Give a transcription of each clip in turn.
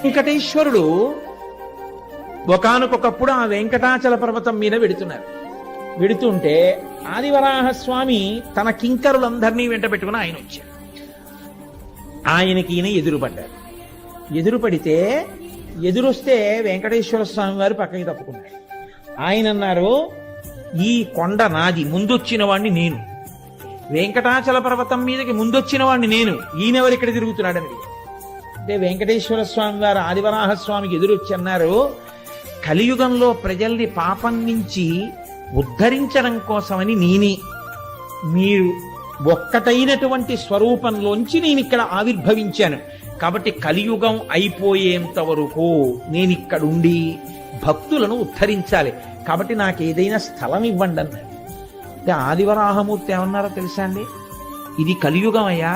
వెంకటేశ్వరుడు ఒకానొకప్పుడు ఆ వెంకటాచల పర్వతం మీద వెడుతుంటే ఆదివరాహస్వామి తన కింకరులందరినీ వెంట పెట్టుకుని ఆయన వచ్చారు. ఆయనకి ఈయన ఎదురుపడితే ఎదురొస్తే వెంకటేశ్వర స్వామి వారు పక్కకి తప్పుకున్నారు. ఆయన అన్నారు, ఈ కొండ నాది, ముందొచ్చిన వాడిని నేను. వెంకటాచల పర్వతం మీదకి ముందొచ్చిన వాడిని నేను, ఈయనెవరు ఇక్కడ తిరుగుతున్నాడని. అంటే వెంకటేశ్వర స్వామి వారు ఆదివరాహస్వామికి ఎదురొచ్చి అన్నారు, కలియుగంలో ప్రజల్ని పాపం నుంచి ఉద్ధరించడం కోసమని నేనే, మీరు ఒక్కటైనటువంటి స్వరూపంలోంచి నేను ఇక్కడ ఆవిర్భవించాను. కాబట్టి కలియుగం అయిపోయేంత వరకు నేను ఇక్కడుండి భక్తులను ఉద్ధరించాలి. కాబట్టి నాకు ఏదైనా స్థలం ఇవ్వండి అన్నాడు. అంటే ఆదివరాహమూర్తి ఏమన్నారో తెలుసా అండి, ఇది కలియుగం అయ్యా,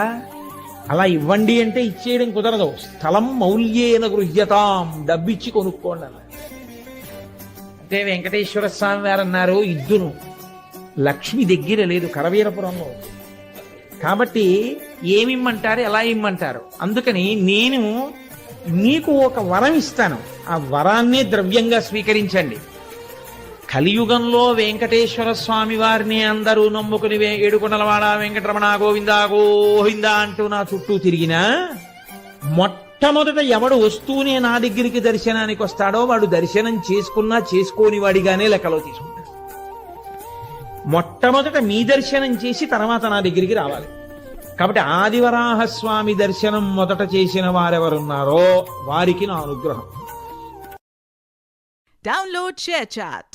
అలా ఇవ్వండి అంటే ఇచ్చేయడం కుదరదు. స్థలం మౌల్యేన గృహ్యతాం, డబ్బిచ్చి కొనుక్కోండి అన్నారు. అంటే వెంకటేశ్వర స్వామి వారు అన్నారు, ఇద్దును, లక్ష్మి దగ్గర లేదు, కరవీరపురంలో. కాబట్టి ఏమిమ్మంటారు, ఎలా ఇమ్మంటారు? అందుకని నేను నీకు ఒక వరం ఇస్తాను, ఆ వరాన్నే ద్రవ్యంగా స్వీకరించండి. కలియుగంలో వెంకటేశ్వర స్వామి వారిని అందరూ నమ్ముకుని ఏడుకొండలవాడ వెంకటరమణ గోవిందా గోవిందా అంటూ నా చుట్టూ తిరిగినా మొట్టమొదట ఎవడు వస్తూనే నా దగ్గరికి దర్శనానికి వస్తాడో వాడు దర్శనం చేసుకున్నా చేసుకోని వాడిగానే లెక్కలో తీసుకుంటాడు. మొట్టమొదట మీ దర్శనం చేసి తర్వాత నా దగ్గరికి రావాలి. కాబట్టి ఆదివరాహస్వామి దర్శనం మొదట చేసిన వారెవరున్నారో వారికి నా అనుగ్రహం. Download ShareChat.